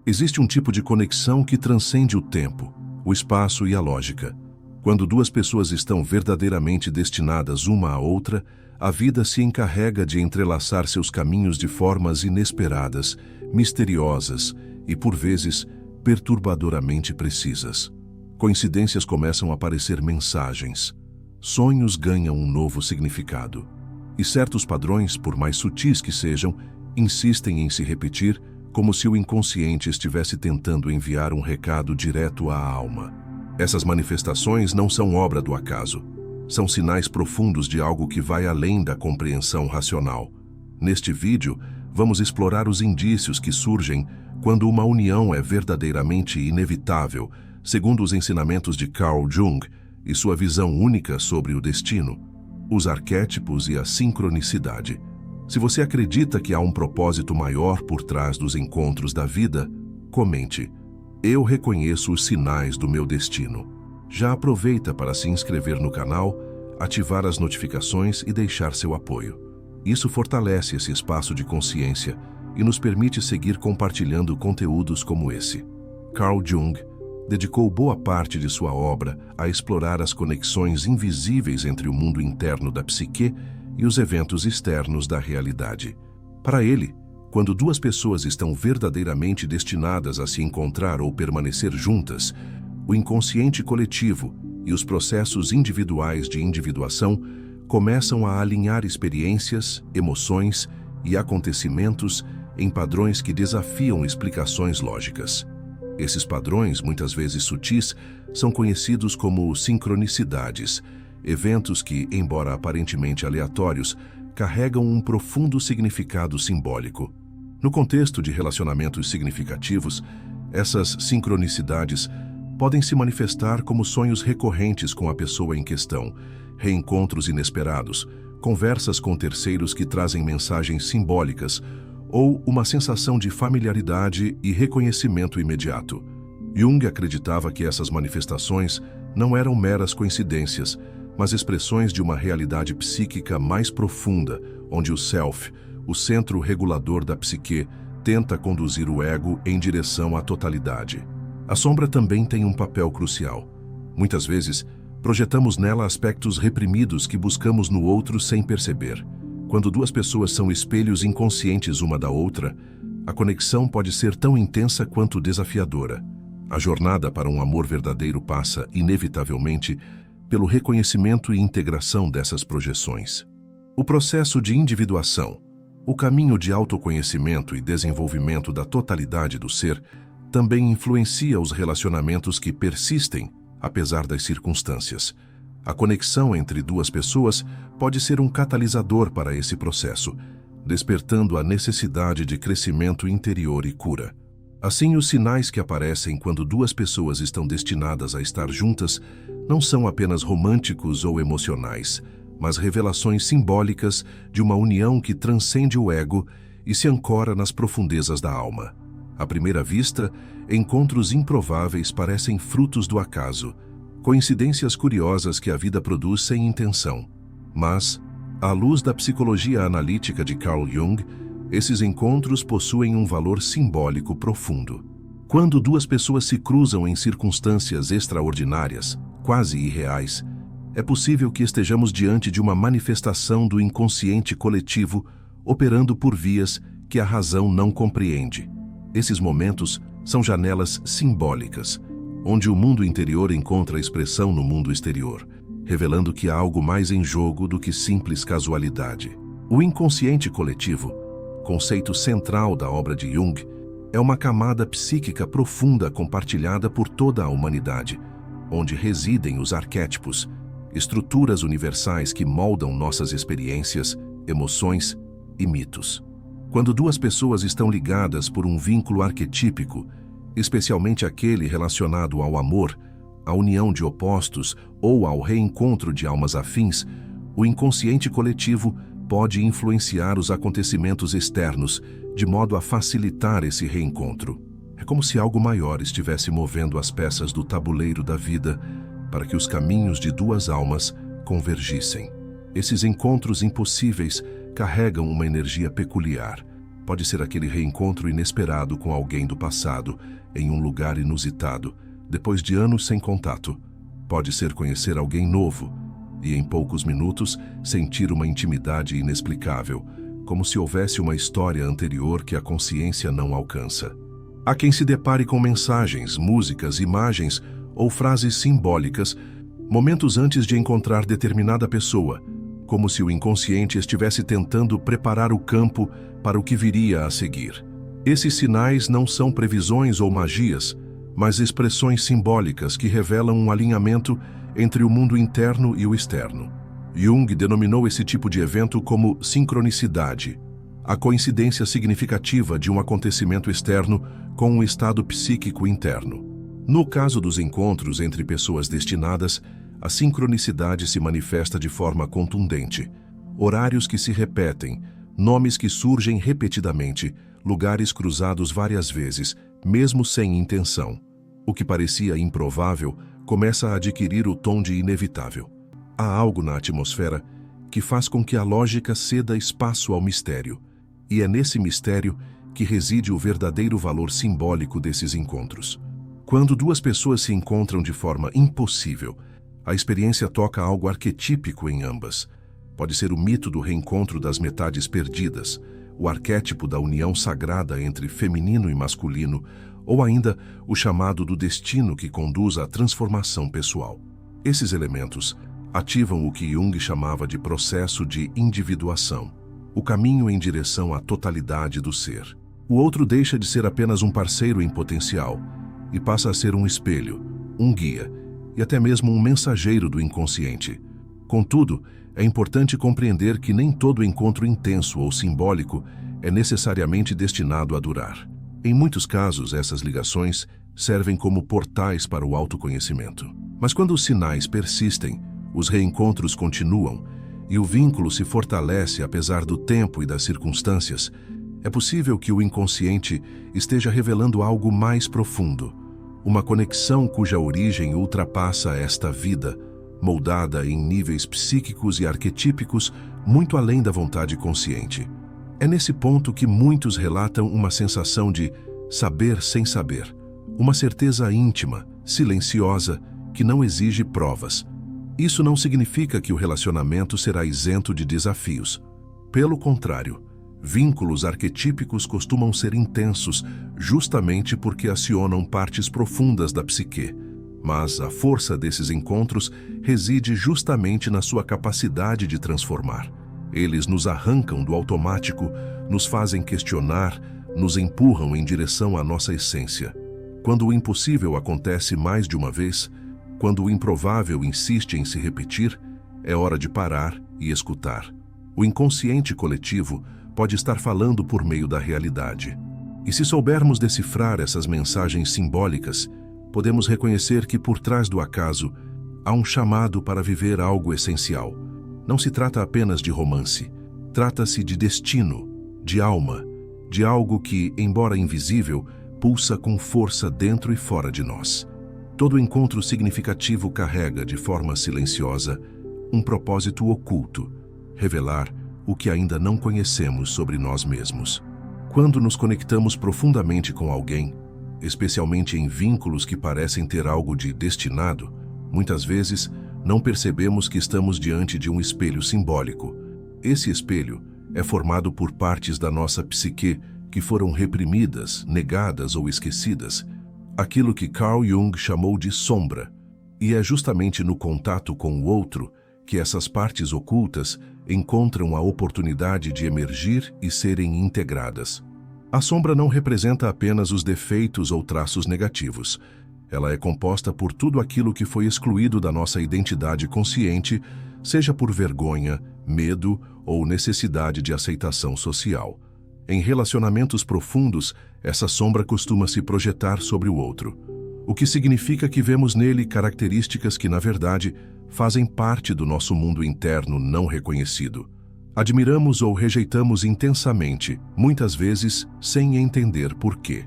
Existe um tipo de conexão que transcende o tempo, o espaço e a lógica. Quando duas pessoas estão verdadeiramente destinadas uma à outra, a vida se encarrega de entrelaçar seus caminhos de formas inesperadas, misteriosas e, por vezes, perturbadoramente precisas. Coincidências começam a parecer mensagens. Sonhos ganham um novo significado. E certos padrões, por mais sutis que sejam, insistem em se repetir como se o inconsciente estivesse tentando enviar um recado direto à alma. Essas manifestações não são obra do acaso. São sinais profundos de algo que vai além da compreensão racional. Neste vídeo, vamos explorar os indícios que surgem quando uma união é verdadeiramente inevitável, segundo os ensinamentos de Carl Jung e sua visão única sobre o destino, os arquétipos e a sincronicidade. Se você acredita que há um propósito maior por trás dos encontros da vida, comente: eu reconheço os sinais do meu destino. Já aproveita para se inscrever no canal, ativar as notificações e deixar seu apoio. Isso fortalece esse espaço de consciência e nos permite seguir compartilhando conteúdos como esse. Carl Jung dedicou boa parte de sua obra a explorar as conexões invisíveis entre o mundo interno da psique e os eventos externos da realidade. Para ele, quando duas pessoas estão verdadeiramente destinadas a se encontrar ou permanecer juntas, o inconsciente coletivo e os processos individuais de individuação começam a alinhar experiências, emoções e acontecimentos em padrões que desafiam explicações lógicas. Esses padrões, muitas vezes sutis, são conhecidos como sincronicidades, eventos que, embora aparentemente aleatórios, carregam um profundo significado simbólico. No contexto de relacionamentos significativos, essas sincronicidades podem se manifestar como sonhos recorrentes com a pessoa em questão, reencontros inesperados, conversas com terceiros que trazem mensagens simbólicas ou uma sensação de familiaridade e reconhecimento imediato. Jung acreditava que essas manifestações não eram meras coincidências, mas expressões de uma realidade psíquica mais profunda, onde o self, o centro regulador da psique, tenta conduzir o ego em direção à totalidade. A sombra também tem um papel crucial. Muitas vezes, projetamos nela aspectos reprimidos que buscamos no outro sem perceber. Quando duas pessoas são espelhos inconscientes uma da outra, a conexão pode ser tão intensa quanto desafiadora. A jornada para um amor verdadeiro passa, inevitavelmente, pelo reconhecimento e integração dessas projeções. O processo de individuação, o caminho de autoconhecimento e desenvolvimento da totalidade do ser, também influencia os relacionamentos que persistem, apesar das circunstâncias. A conexão entre duas pessoas pode ser um catalisador para esse processo, despertando a necessidade de crescimento interior e cura. Assim, os sinais que aparecem quando duas pessoas estão destinadas a estar juntas não são apenas românticos ou emocionais, mas revelações simbólicas de uma união que transcende o ego e se ancora nas profundezas da alma. À primeira vista, encontros improváveis parecem frutos do acaso, coincidências curiosas que a vida produz sem intenção. Mas, à luz da psicologia analítica de Carl Jung, esses encontros possuem um valor simbólico profundo. Quando duas pessoas se cruzam em circunstâncias extraordinárias, quase irreais, é possível que estejamos diante de uma manifestação do inconsciente coletivo operando por vias que a razão não compreende. Esses momentos são janelas simbólicas, onde o mundo interior encontra expressão no mundo exterior, revelando que há algo mais em jogo do que simples casualidade. O inconsciente coletivo, conceito central da obra de Jung, é uma camada psíquica profunda compartilhada por toda a humanidade, onde residem os arquétipos, estruturas universais que moldam nossas experiências, emoções e mitos. Quando duas pessoas estão ligadas por um vínculo arquetípico, especialmente aquele relacionado ao amor, à união de opostos ou ao reencontro de almas afins, o inconsciente coletivo pode influenciar os acontecimentos externos, de modo a facilitar esse reencontro. É como se algo maior estivesse movendo as peças do tabuleiro da vida para que os caminhos de duas almas convergissem. Esses encontros impossíveis carregam uma energia peculiar, Pode ser aquele reencontro inesperado com alguém do passado, em um lugar inusitado, depois de anos sem contato. Pode ser conhecer alguém novo e, em poucos minutos, sentir uma intimidade inexplicável, como se houvesse uma história anterior que a consciência não alcança. Há quem se depare com mensagens, músicas, imagens ou frases simbólicas momentos antes de encontrar determinada pessoa, como se o inconsciente estivesse tentando preparar o campo para o que viria a seguir. Esses sinais não são previsões ou magias, mas expressões simbólicas que revelam um alinhamento entre o mundo interno e o externo. Jung denominou esse tipo de evento como sincronicidade, a coincidência significativa de um acontecimento externo com um estado psíquico interno. No caso dos encontros entre pessoas destinadas, a sincronicidade se manifesta de forma contundente. Horários que se repetem, nomes que surgem repetidamente, lugares cruzados várias vezes, mesmo sem intenção. O que parecia improvável começa a adquirir o tom de inevitável. Há algo na atmosfera que faz com que a lógica ceda espaço ao mistério, e é nesse mistério que reside o verdadeiro valor simbólico desses encontros. Quando duas pessoas se encontram de forma impossível, a experiência toca algo arquetípico em ambas. Pode ser o mito do reencontro das metades perdidas, o arquétipo da união sagrada entre feminino e masculino, ou ainda o chamado do destino que conduz à transformação pessoal. Esses elementos ativam o que Jung chamava de processo de individuação, o caminho em direção à totalidade do ser. O outro deixa de ser apenas um parceiro em potencial e passa a ser um espelho, um guia e até mesmo um mensageiro do inconsciente. Contudo, é importante compreender que nem todo encontro intenso ou simbólico é necessariamente destinado a durar. Em muitos casos, essas ligações servem como portais para o autoconhecimento. Mas quando os sinais persistem, os reencontros continuam e o vínculo se fortalece apesar do tempo e das circunstâncias, é possível que o inconsciente esteja revelando algo mais profundo, uma conexão cuja origem ultrapassa esta vida, moldada em níveis psíquicos e arquetípicos muito além da vontade consciente. É nesse ponto que muitos relatam uma sensação de saber sem saber, uma certeza íntima, silenciosa, que não exige provas. Isso não significa que o relacionamento será isento de desafios. Pelo contrário, vínculos arquetípicos costumam ser intensos justamente porque acionam partes profundas da psique. Mas a força desses encontros reside justamente na sua capacidade de transformar. Eles nos arrancam do automático, nos fazem questionar, nos empurram em direção à nossa essência. Quando o impossível acontece mais de uma vez, quando o improvável insiste em se repetir, é hora de parar e escutar. O inconsciente coletivo pode estar falando por meio da realidade. E se soubermos decifrar essas mensagens simbólicas, podemos reconhecer que por trás do acaso há um chamado para viver algo essencial. Não se trata apenas de romance, trata-se de destino, de alma, de algo que, embora invisível, pulsa com força dentro e fora de nós. Todo encontro significativo carrega, de forma silenciosa, um propósito oculto, revelar o que ainda não conhecemos sobre nós mesmos. Quando nos conectamos profundamente com alguém, especialmente em vínculos que parecem ter algo de destinado, muitas vezes não percebemos que estamos diante de um espelho simbólico. Esse espelho é formado por partes da nossa psique que foram reprimidas, negadas ou esquecidas, aquilo que Carl Jung chamou de sombra. E é justamente no contato com o outro que essas partes ocultas encontram a oportunidade de emergir e serem integradas. A sombra não representa apenas os defeitos ou traços negativos. Ela é composta por tudo aquilo que foi excluído da nossa identidade consciente, seja por vergonha, medo ou necessidade de aceitação social. Em relacionamentos profundos, essa sombra costuma se projetar sobre o outro, o que significa que vemos nele características que, na verdade, fazem parte do nosso mundo interno não reconhecido. Admiramos ou rejeitamos intensamente, muitas vezes sem entender por quê.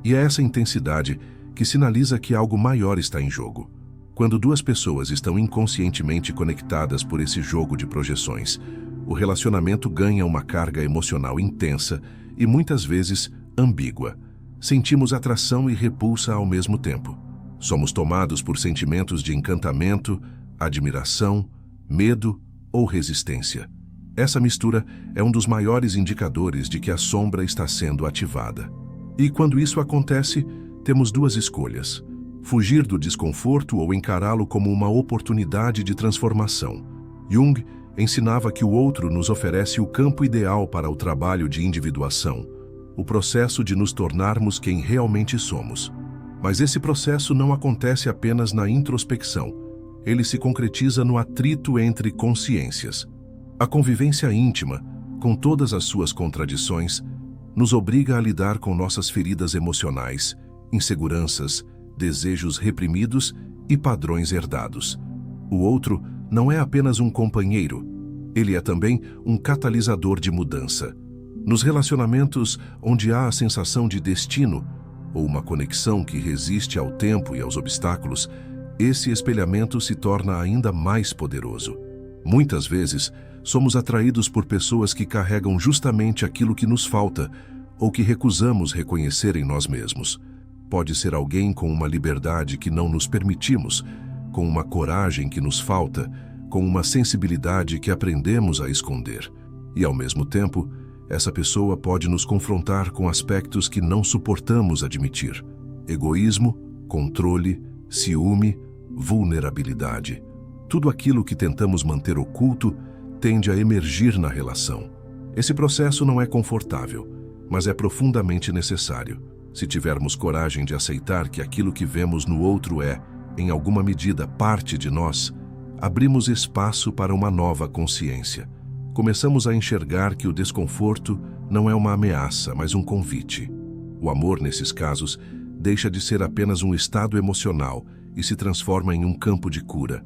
E é essa intensidade que sinaliza que algo maior está em jogo. Quando duas pessoas estão inconscientemente conectadas por esse jogo de projeções, o relacionamento ganha uma carga emocional intensa e muitas vezes ambígua. Sentimos atração e repulsa ao mesmo tempo. Somos tomados por sentimentos de encantamento, admiração, medo ou resistência. Essa mistura é um dos maiores indicadores de que a sombra está sendo ativada. E quando isso acontece, temos duas escolhas: fugir do desconforto ou encará-lo como uma oportunidade de transformação. Jung ensinava que o outro nos oferece o campo ideal para o trabalho de individuação, o processo de nos tornarmos quem realmente somos. Mas esse processo não acontece apenas na introspecção. Ele se concretiza no atrito entre consciências. A convivência íntima, com todas as suas contradições, nos obriga a lidar com nossas feridas emocionais, inseguranças, desejos reprimidos e padrões herdados. O outro não é apenas um companheiro, ele é também um catalisador de mudança. Nos relacionamentos onde há a sensação de destino, ou uma conexão que resiste ao tempo e aos obstáculos, esse espelhamento se torna ainda mais poderoso. Muitas vezes, somos atraídos por pessoas que carregam justamente aquilo que nos falta ou que recusamos reconhecer em nós mesmos. Pode ser alguém com uma liberdade que não nos permitimos, com uma coragem que nos falta, com uma sensibilidade que aprendemos a esconder. E, ao mesmo tempo, essa pessoa pode nos confrontar com aspectos que não suportamos admitir: egoísmo, controle, ciúme, vulnerabilidade. Tudo aquilo que tentamos manter oculto tende a emergir na relação. Esse processo não é confortável, mas é profundamente necessário. Se tivermos coragem de aceitar que aquilo que vemos no outro é, em alguma medida, parte de nós, abrimos espaço para uma nova consciência. Começamos a enxergar que o desconforto não é uma ameaça, mas um convite. O amor, nesses casos, deixa de ser apenas um estado emocional e se transforma em um campo de cura.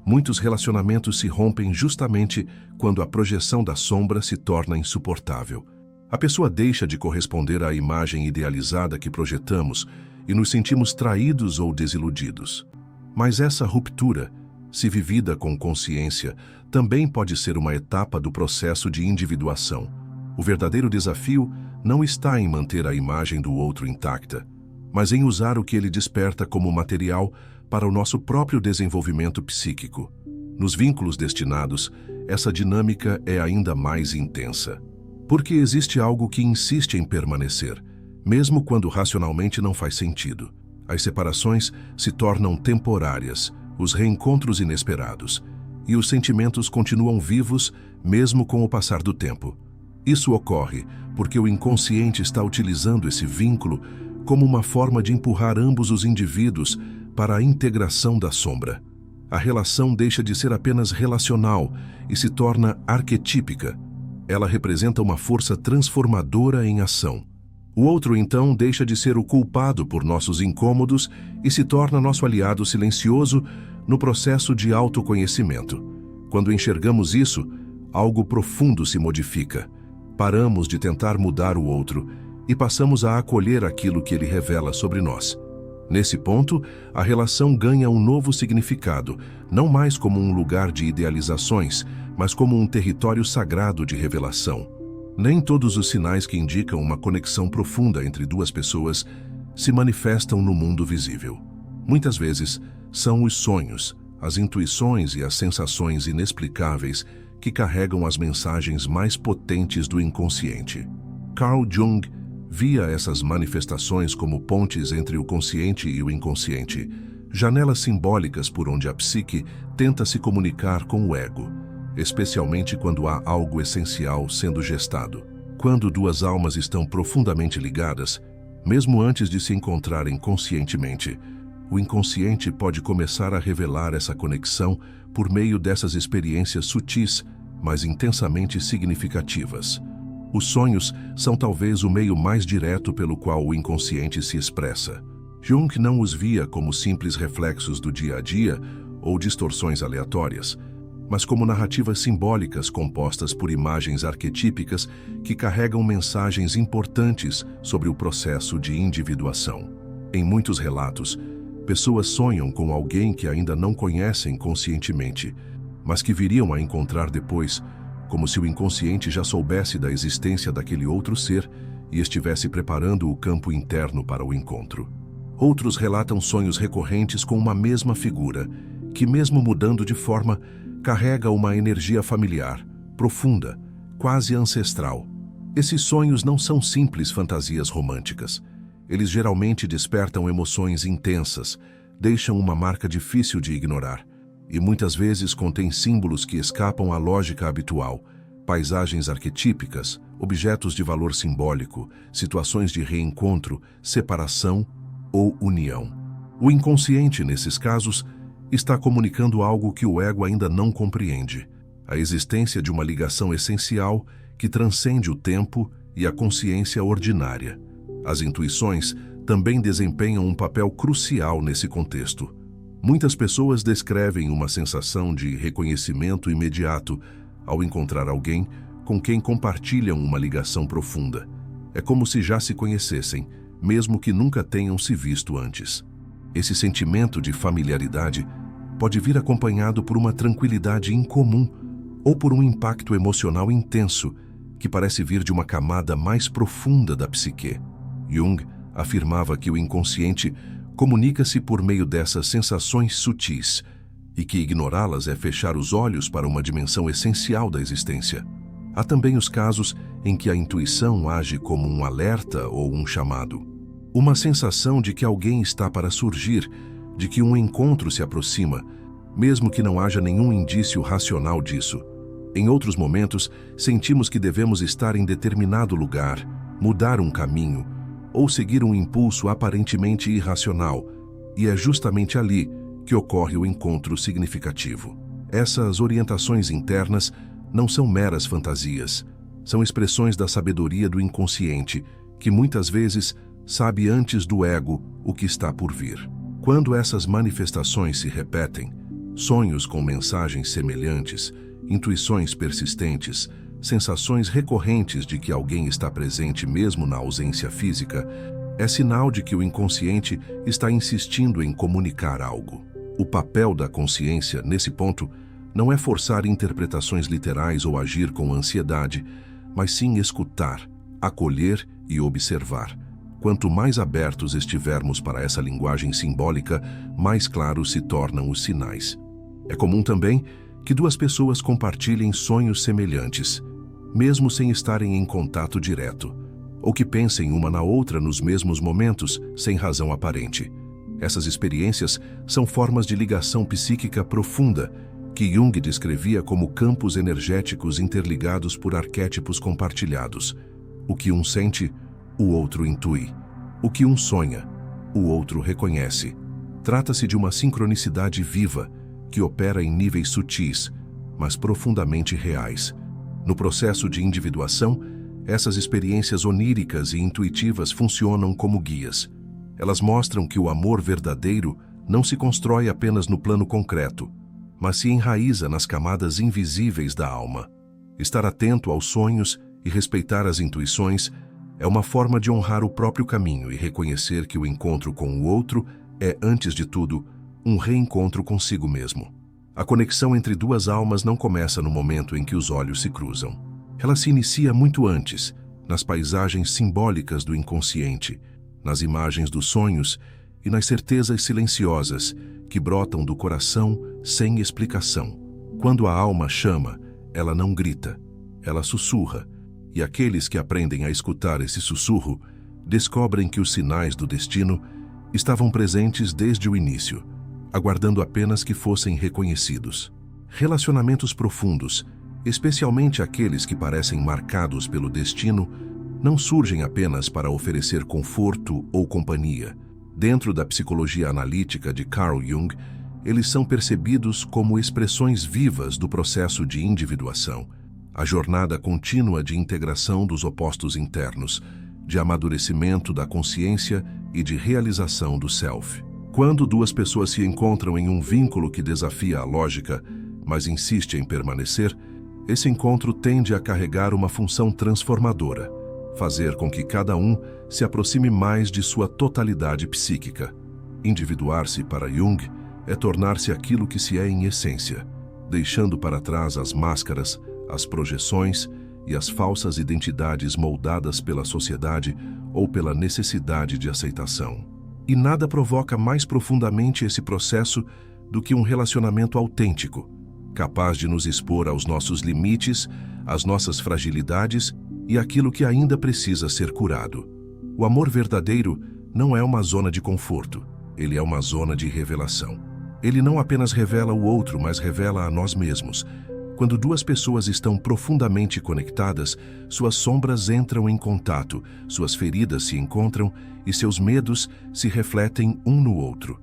Muitos relacionamentos se rompem justamente quando a projeção da sombra se torna insuportável. A pessoa deixa de corresponder à imagem idealizada que projetamos e nos sentimos traídos ou desiludidos. Mas essa ruptura, se vivida com consciência, também pode ser uma etapa do processo de individuação. O verdadeiro desafio não está em manter a imagem do outro intacta, mas em usar o que ele desperta como material para o nosso próprio desenvolvimento psíquico. Nos vínculos destinados, essa dinâmica é ainda mais intensa. Porque existe algo que insiste em permanecer, mesmo quando racionalmente não faz sentido. As separações se tornam temporárias, os reencontros inesperados, e os sentimentos continuam vivos mesmo com o passar do tempo. Isso ocorre porque o inconsciente está utilizando esse vínculo como uma forma de empurrar ambos os indivíduos para a integração da sombra. A relação deixa de ser apenas relacional e se torna arquetípica. Ela representa uma força transformadora em ação. O outro, então, deixa de ser o culpado por nossos incômodos e se torna nosso aliado silencioso no processo de autoconhecimento. Quando enxergamos isso, algo profundo se modifica. Paramos de tentar mudar o outro e passamos a acolher aquilo que ele revela sobre nós. Nesse ponto, a relação ganha um novo significado, não mais como um lugar de idealizações, mas como um território sagrado de revelação. Nem todos os sinais que indicam uma conexão profunda entre duas pessoas se manifestam no mundo visível. Muitas vezes, são os sonhos, as intuições e as sensações inexplicáveis que carregam as mensagens mais potentes do inconsciente. Carl Jung via essas manifestações como pontes entre o consciente e o inconsciente, janelas simbólicas por onde a psique tenta se comunicar com o ego, especialmente quando há algo essencial sendo gestado. Quando duas almas estão profundamente ligadas, mesmo antes de se encontrarem conscientemente, o inconsciente pode começar a revelar essa conexão por meio dessas experiências sutis, mas intensamente significativas. Os sonhos são talvez o meio mais direto pelo qual o inconsciente se expressa. Jung não os via como simples reflexos do dia a dia ou distorções aleatórias, mas como narrativas simbólicas compostas por imagens arquetípicas que carregam mensagens importantes sobre o processo de individuação. Em muitos relatos, pessoas sonham com alguém que ainda não conhecem conscientemente, mas que viriam a encontrar depois, como se o inconsciente já soubesse da existência daquele outro ser e estivesse preparando o campo interno para o encontro. Outros relatam sonhos recorrentes com uma mesma figura, que mesmo mudando de forma, carrega uma energia familiar, profunda, quase ancestral. Esses sonhos não são simples fantasias românticas. Eles geralmente despertam emoções intensas, deixam uma marca difícil de ignorar, e muitas vezes contêm símbolos que escapam à lógica habitual, paisagens arquetípicas, objetos de valor simbólico, situações de reencontro, separação ou união. O inconsciente, nesses casos, está comunicando algo que o ego ainda não compreende: a existência de uma ligação essencial que transcende o tempo e a consciência ordinária. As intuições também desempenham um papel crucial nesse contexto. Muitas pessoas descrevem uma sensação de reconhecimento imediato ao encontrar alguém com quem compartilham uma ligação profunda. É como se já se conhecessem, mesmo que nunca tenham se visto antes. Esse sentimento de familiaridade pode vir acompanhado por uma tranquilidade incomum ou por um impacto emocional intenso que parece vir de uma camada mais profunda da psique. Jung afirmava que o inconsciente comunica-se por meio dessas sensações sutis e que ignorá-las é fechar os olhos para uma dimensão essencial da existência. Há também os casos em que a intuição age como um alerta ou um chamado. Uma sensação de que alguém está para surgir, de que um encontro se aproxima, mesmo que não haja nenhum indício racional disso. Em outros momentos, sentimos que devemos estar em determinado lugar, mudar um caminho, ou seguir um impulso aparentemente irracional, e é justamente ali que ocorre o encontro significativo. Essas orientações internas não são meras fantasias, são expressões da sabedoria do inconsciente, que muitas vezes sabe antes do ego o que está por vir. Quando essas manifestações se repetem, sonhos com mensagens semelhantes, intuições persistentes, sensações recorrentes de que alguém está presente mesmo na ausência física, é sinal de que o inconsciente está insistindo em comunicar algo. O papel da consciência, nesse ponto, não é forçar interpretações literais ou agir com ansiedade, mas sim escutar, acolher e observar. Quanto mais abertos estivermos para essa linguagem simbólica, mais claros se tornam os sinais. É comum também que duas pessoas compartilhem sonhos semelhantes, mesmo sem estarem em contato direto, ou que pensem uma na outra nos mesmos momentos, sem razão aparente. Essas experiências são formas de ligação psíquica profunda, que Jung descrevia como campos energéticos interligados por arquétipos compartilhados. O que um sente, o outro intui. O que um sonha, o outro reconhece. Trata-se de uma sincronicidade viva, que opera em níveis sutis, mas profundamente reais. No processo de individuação, essas experiências oníricas e intuitivas funcionam como guias. Elas mostram que o amor verdadeiro não se constrói apenas no plano concreto, mas se enraiza nas camadas invisíveis da alma. Estar atento aos sonhos e respeitar as intuições é uma forma de honrar o próprio caminho e reconhecer que o encontro com o outro é, antes de tudo, um reencontro consigo mesmo. A conexão entre duas almas não começa no momento em que os olhos se cruzam. Ela se inicia muito antes, nas paisagens simbólicas do inconsciente, nas imagens dos sonhos e nas certezas silenciosas que brotam do coração sem explicação. Quando a alma chama, ela não grita, ela sussurra, e aqueles que aprendem a escutar esse sussurro descobrem que os sinais do destino estavam presentes desde o início, aguardando apenas que fossem reconhecidos. Relacionamentos profundos, especialmente aqueles que parecem marcados pelo destino, não surgem apenas para oferecer conforto ou companhia. Dentro da psicologia analítica de Carl Jung, eles são percebidos como expressões vivas do processo de individuação, a jornada contínua de integração dos opostos internos, de amadurecimento da consciência e de realização do self. Quando duas pessoas se encontram em um vínculo que desafia a lógica, mas insiste em permanecer, esse encontro tende a carregar uma função transformadora, fazer com que cada um se aproxime mais de sua totalidade psíquica. Individuar-se para Jung é tornar-se aquilo que se é em essência, deixando para trás as máscaras, as projeções e as falsas identidades moldadas pela sociedade ou pela necessidade de aceitação. E nada provoca mais profundamente esse processo do que um relacionamento autêntico, capaz de nos expor aos nossos limites, às nossas fragilidades e àquilo que ainda precisa ser curado. O amor verdadeiro não é uma zona de conforto, ele é uma zona de revelação. Ele não apenas revela o outro, mas revela a nós mesmos. Quando duas pessoas estão profundamente conectadas, suas sombras entram em contato, suas feridas se encontram e seus medos se refletem um no outro.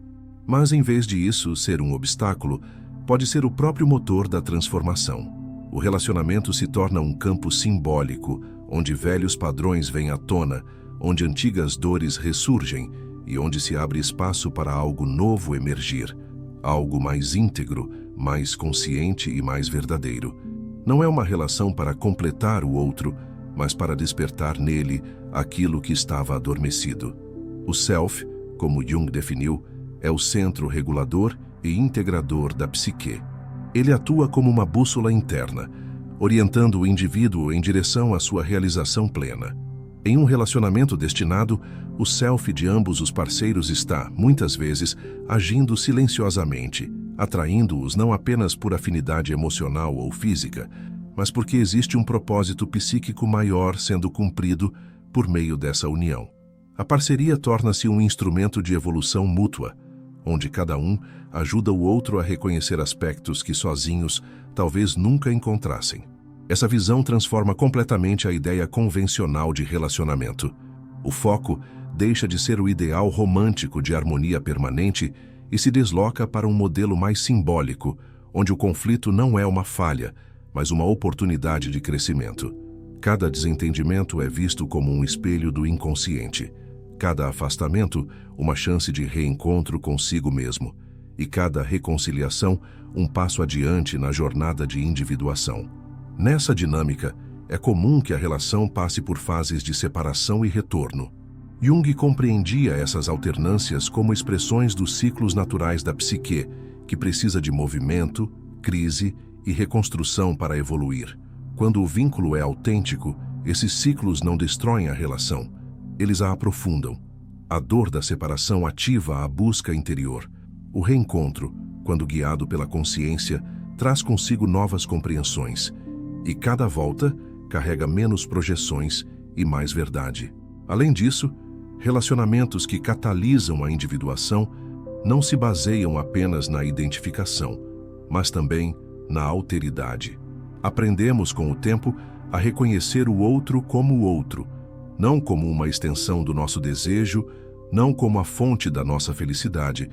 Mas em vez de isso ser um obstáculo, pode ser o próprio motor da transformação. O relacionamento se torna um campo simbólico, onde velhos padrões vêm à tona, onde antigas dores ressurgem e onde se abre espaço para algo novo emergir, algo mais íntegro, mais consciente e mais verdadeiro. Não é uma relação para completar o outro, mas para despertar nele aquilo que estava adormecido. O self, como Jung definiu, é o centro regulador e integrador da psique. Ele atua como uma bússola interna, orientando o indivíduo em direção à sua realização plena. Em um relacionamento destinado, o self de ambos os parceiros está, muitas vezes, agindo silenciosamente, atraindo-os não apenas por afinidade emocional ou física, mas porque existe um propósito psíquico maior sendo cumprido por meio dessa união. A parceria torna-se um instrumento de evolução mútua, onde cada um ajuda o outro a reconhecer aspectos que sozinhos talvez nunca encontrassem. Essa visão transforma completamente a ideia convencional de relacionamento. O foco deixa de ser o ideal romântico de harmonia permanente e se desloca para um modelo mais simbólico, onde o conflito não é uma falha, mas uma oportunidade de crescimento. Cada desentendimento é visto como um espelho do inconsciente. Cada afastamento, uma chance de reencontro consigo mesmo. E cada reconciliação, um passo adiante na jornada de individuação. Nessa dinâmica, é comum que a relação passe por fases de separação e retorno. Jung compreendia essas alternâncias como expressões dos ciclos naturais da psique, que precisa de movimento, crise e reconstrução para evoluir. Quando o vínculo é autêntico, esses ciclos não destroem a relação, eles a aprofundam. A dor da separação ativa a busca interior. O reencontro, quando guiado pela consciência, traz consigo novas compreensões, e cada volta carrega menos projeções e mais verdade. Além disso, relacionamentos que catalisam a individuação não se baseiam apenas na identificação, mas também na alteridade. Aprendemos com o tempo a reconhecer o outro como o outro, não como uma extensão do nosso desejo, não como a fonte da nossa felicidade,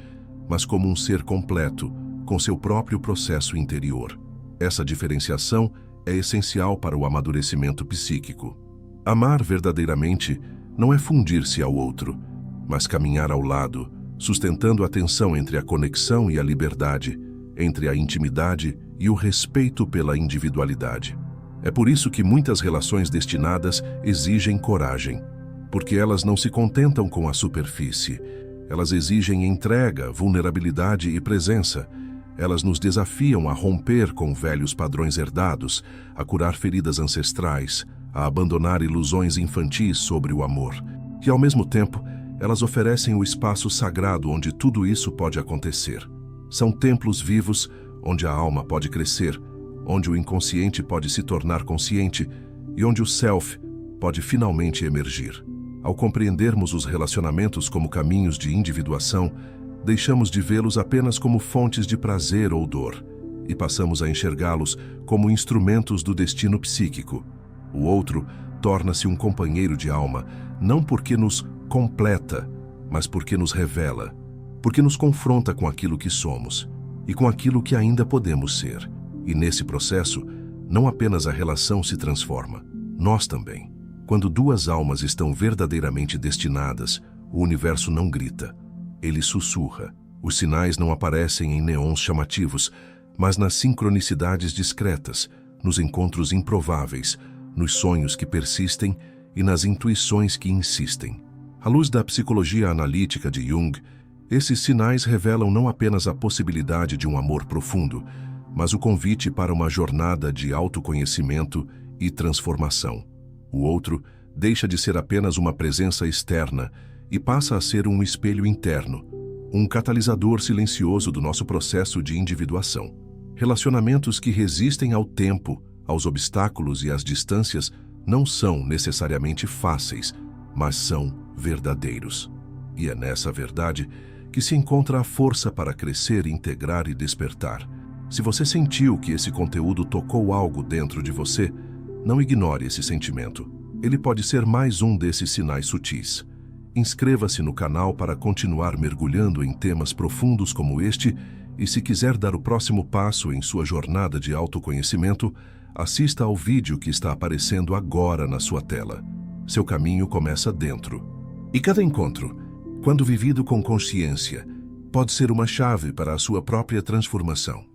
mas como um ser completo, com seu próprio processo interior. Essa diferenciação é essencial para o amadurecimento psíquico. Amar verdadeiramente não é fundir-se ao outro, mas caminhar ao lado, sustentando a tensão entre a conexão e a liberdade, entre a intimidade e o respeito pela individualidade. É por isso que muitas relações destinadas exigem coragem, porque elas não se contentam com a superfície. Elas exigem entrega, vulnerabilidade e presença. Elas nos desafiam a romper com velhos padrões herdados, a curar feridas ancestrais, a abandonar ilusões infantis sobre o amor. E, ao mesmo tempo, elas oferecem o espaço sagrado onde tudo isso pode acontecer. São templos vivos onde a alma pode crescer, onde o inconsciente pode se tornar consciente e onde o self pode finalmente emergir. Ao compreendermos os relacionamentos como caminhos de individuação, deixamos de vê-los apenas como fontes de prazer ou dor e passamos a enxergá-los como instrumentos do destino psíquico. O outro torna-se um companheiro de alma, não porque nos completa, mas porque nos revela, porque nos confronta com aquilo que somos e com aquilo que ainda podemos ser. E nesse processo, não apenas a relação se transforma, nós também. Quando duas almas estão verdadeiramente destinadas, o universo não grita. Ele sussurra. Os sinais não aparecem em neons chamativos, mas nas sincronicidades discretas, nos encontros improváveis, nos sonhos que persistem e nas intuições que insistem. À luz da psicologia analítica de Jung, esses sinais revelam não apenas a possibilidade de um amor profundo, mas o convite para uma jornada de autoconhecimento e transformação. O outro deixa de ser apenas uma presença externa e passa a ser um espelho interno, um catalisador silencioso do nosso processo de individuação. Relacionamentos que resistem ao tempo, aos obstáculos e às distâncias não são necessariamente fáceis, mas são verdadeiros. E é nessa verdade que se encontra a força para crescer, integrar e despertar. Se você sentiu que esse conteúdo tocou algo dentro de você, não ignore esse sentimento. Ele pode ser mais um desses sinais sutis. Inscreva-se no canal para continuar mergulhando em temas profundos como este e, se quiser dar o próximo passo em sua jornada de autoconhecimento, assista ao vídeo que está aparecendo agora na sua tela. Seu caminho começa dentro. E cada encontro, quando vivido com consciência, pode ser uma chave para a sua própria transformação.